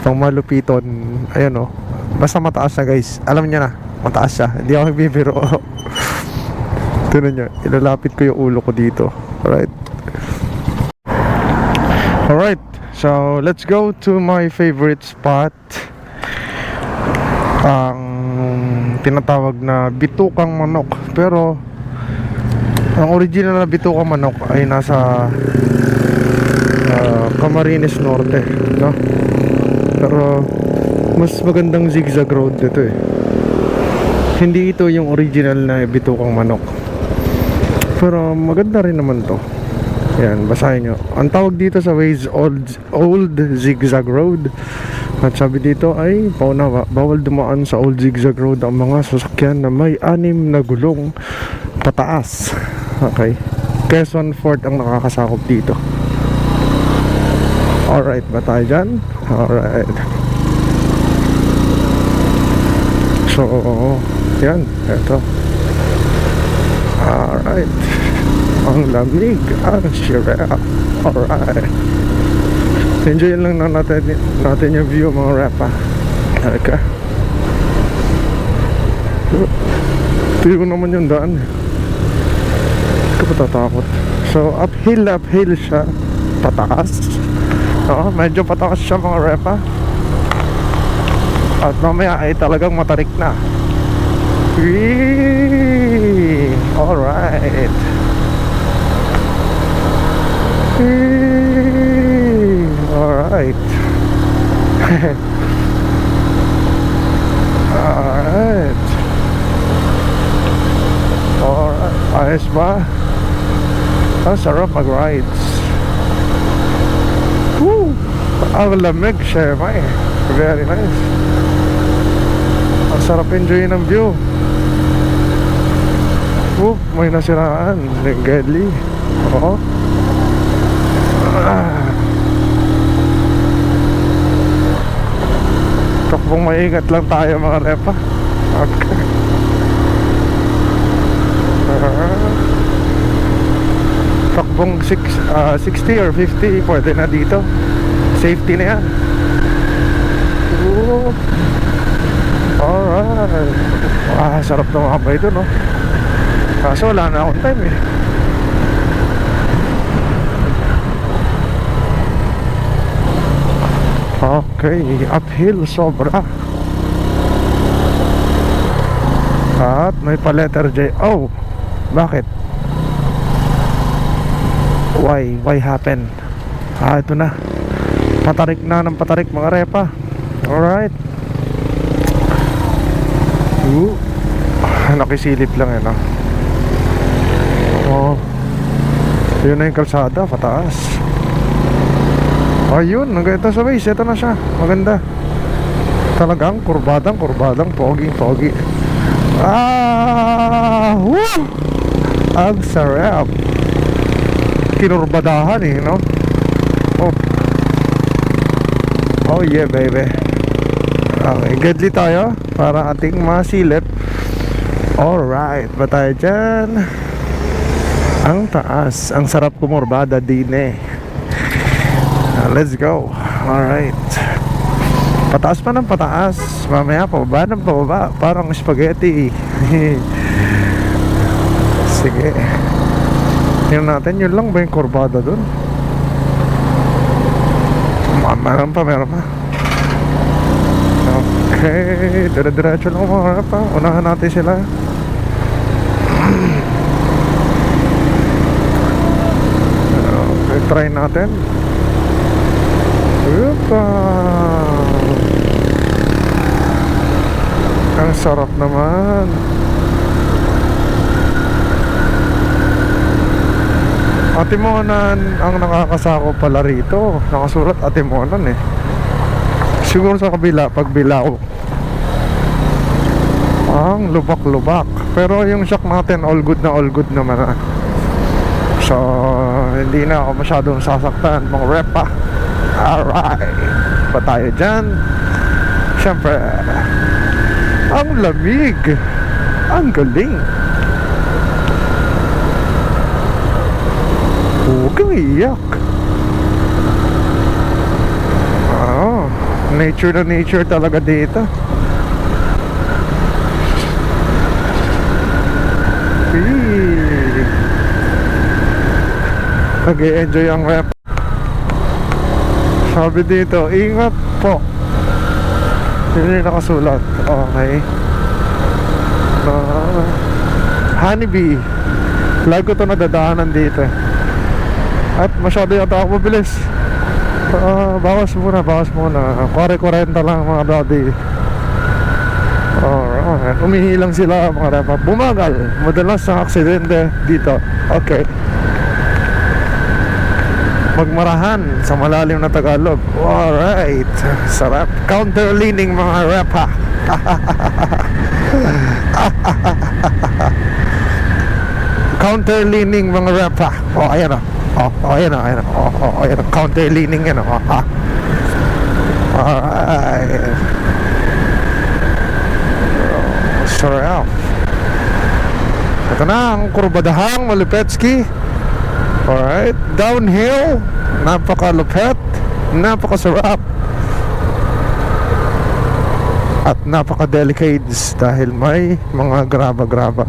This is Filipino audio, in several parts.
pang malupiton. Ayan, oh. Basta mataas na, guys. Alam niya na, mataas siya. Hindi ako nagbibiro. Tignan nyo, ilalapit ko yung ulo ko dito. Alright, so let's go to my favorite spot. Ang tinatawag na bitukang manok. Pero ang original na bitukang manok ay nasa Camarines Norte, no? Pero mas magandang zigzag road dito eh. Hindi ito yung original na bitukang manok, pero maganda rin naman to. Yan, basahin nyo. Ang tawag dito sa Waze, old zigzag road. At sabi dito ay paunawa, bawal dumaan sa old zigzag road ang mga sasakyan na may 6 na gulong pataas. Okay, Quezon Fort ang nakakasakop dito. Alright, ba tayo dyan? Alright. So, yan, eto. Alright. Ang lamig, ang sira. Alright. Enjoy lang na natin yung view, mga rapa. Okay. Tiyo naman yung daan. Hindi ko patatakot. So, uphill siya. Pataas. Oo, medyo pataas siya, mga rapa. At mamaya ay talagang matarik na. Whee! Alright. Whee! Alright. Alright. Alright. Ayos ba? Ang sarap mag-rides. Woo! Ang lamig siya, may. Very nice. Ang sarap enjoy ng view. May nasiraan. Deadly. Oo. Takbong maingat lang tayo, mga repa. Okay. Takbong 60 or 50 pwede na dito. Safety na yan. Alright. Sarap na makabay doon, no? Kaso wala na akong time eh. Okay, uphill sobra. At may pa letter J. Oh, bakit? Why happen? Ito na. Patarik na ng patarik, mga repa. Alright. Nakisilip lang no? Oh, yun na yung kalsada, pataas. Ayun, nagkita sa base. Ito na siya, maganda. Talagang kurbadang pogi. Woo! Ang sarap. Kinurbadahan eh, no? Oh yeah, baby. Okay, gadli tayo para ating masilip. Alright, ba tayo dyan? Ang taas. Ang sarap kumurbada din eh. Let's go. Alright. Pataas pa ng pataas. Mamaya pababa ng pababa. Parang spaghetti. Sige. Tingnan natin. Yun lang ba yung kurbada dun? Meron pa. Okay. Dire-diretso lang mga pa. Unahan natin sila. Okay, try natin. Opa! Ang sarap naman. Atimonan ang nakakasako pala rito. Nakasulat Atimonan eh. Siguro sa kabila, pag bilao. Ang lubak-lubak. Pero yung shock natin, all good naman ah. So, hindi na ako masyadong sasaktan, mga repa. Alright. Pa tayo dyan. Siyempre, ang lamig. Ang galing. Huwag kang iiyak. Nature na nature talaga dito. Nag-i-enjoy ang rep. Sabi dito, ingat po. Hindi nakasulat. Okay. Honeybee. Lagi ko ito nadadaanan dito. At masyado yata ako mabilis. Bawas muna. Kore-40 lang mga daddy. Alright. Umihilang sila mga repa. Bumagal. Madalas ang aksidente dito. Okay. Magmarahan sa malalim na Tagalog. Alright. Sarap. Counter-leaning mga repa. Counter-leaning mga repa. Ayan o. Ayan o. Counter-leaning yan o. Alright. Sarap. Ito na ang kurbadahang Malupetski. Alright. Downhill. Napakalupet. Napakasarap. At napaka-delicates dahil may mga graba-graba.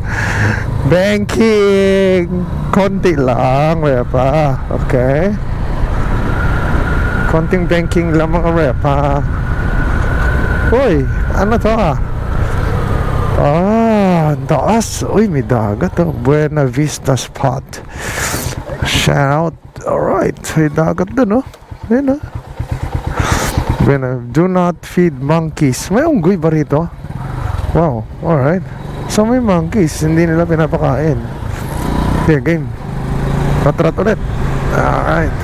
Banking. Konti lang, repa. Okay. Konting banking lang mga repa. Uy, ano to ang taas. Uy, may dagat oh. Buena Vista Spot. Shout out. Alright, may dagat dun oh. Ayun oh. Buena. Do not feed monkeys. May unggoy ba rito? Wow, alright. So may monkeys, hindi nila pinapakain. Okay, game. Rat ulit. Alright.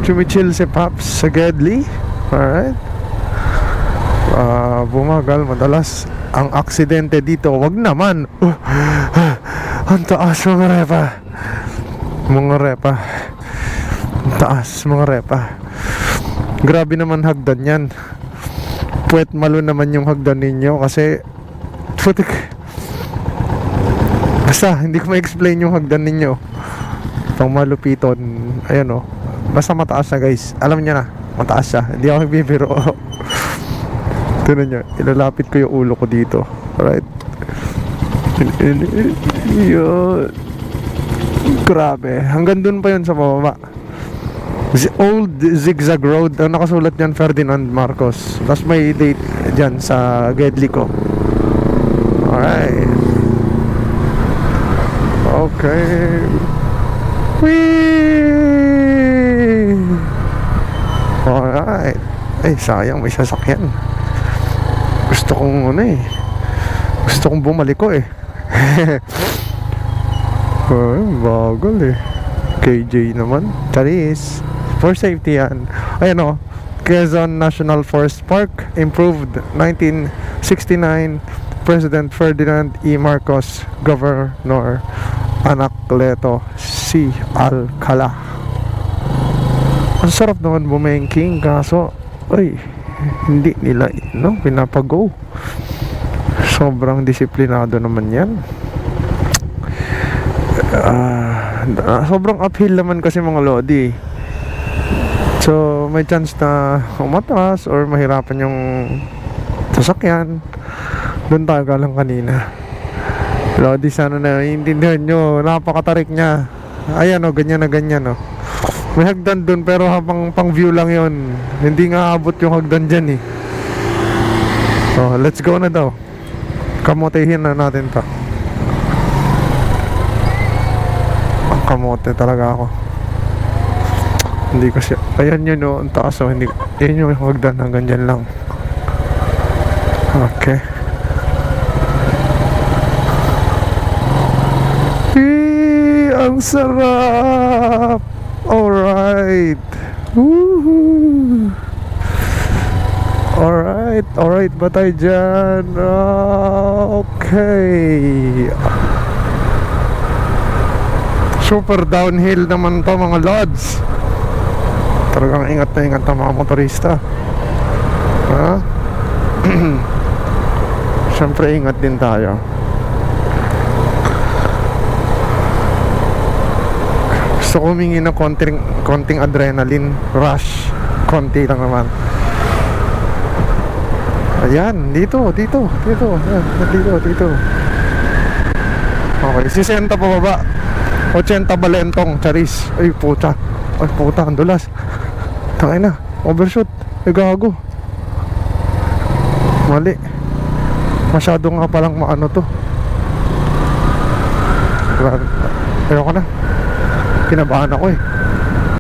Chumichill si Paps sa Gedli. Alright. Bumagal madalas ang aksidente dito. Wag naman. Ang taas mga repa. Mga repa. Ang taas mga repa. Grabe naman hagdan yan. Puwet malo naman yung hagdan ninyo kasi putik. Basta hindi ko ma-explain yung hagdan ninyo. Pang malupiton. Ayan o. Basta mataas na guys. Alam niya na. Mataas siya. Hindi ako nagbibiro. Tignan nyo. Ilalapit ko yung ulo ko dito. Alright. Yun. Grabe. Hanggang dun pa yun sa mababa. Old Zigzag Road. Ang nakasulat niyan Ferdinand Marcos. Tapos may date dyan sa Gedli ko. Alright. Okay. Whee! Alright. Ay, sayang may sasakyan. Gusto kong gusto kong bumaliko eh. Ay, bagal eh. KJ naman. Charis. For safety yan. Ayan o. Quezon National Forest Park. Improved 1969. President Ferdinand E. Marcos. Governor Anacleto C. Alcala. Ang sarap naman bumengking. Kaso ay hindi nila pinapago. Sobrang disiplinado naman yan. Sobrang uphill naman kasi mga lodi. So may chance na umatras or mahirapan yung sasakyan. Doon tayo galang kanina. Lodi, sana na intindihan nyo. Napakatarik niya. Ayan o, ganyan na ganyan o. May hagdan dun pero habang pang view lang yon. Hindi nga abot yung hagdan dyan eh. So let's go na daw. Kamotehin na natin to. Ang kamote talaga ako. Hindi kasi ayan yun o, ang taas o. Hindi, yan yung hagdan hanggang dyan lang. Okay. Ang sarap. Alright. Woohoo. Alright ba tayo dyan? Okay. Super downhill naman to mga lods. Talagang ingat na ingat ang mga motorista. Ha? Siyempre ingat din tayo. Gusto ko humingi ng konting adrenaline rush. Konti lang naman. Ayan, dito. Ayan, dito. Okay, 60 pa baba. 80 balentong, charis. Ay, puta, ang dulas. Tangay na, overshoot. Ay, gago. Mali. Masyado nga palang maano to. Ayoko na. Kinabahan ako eh.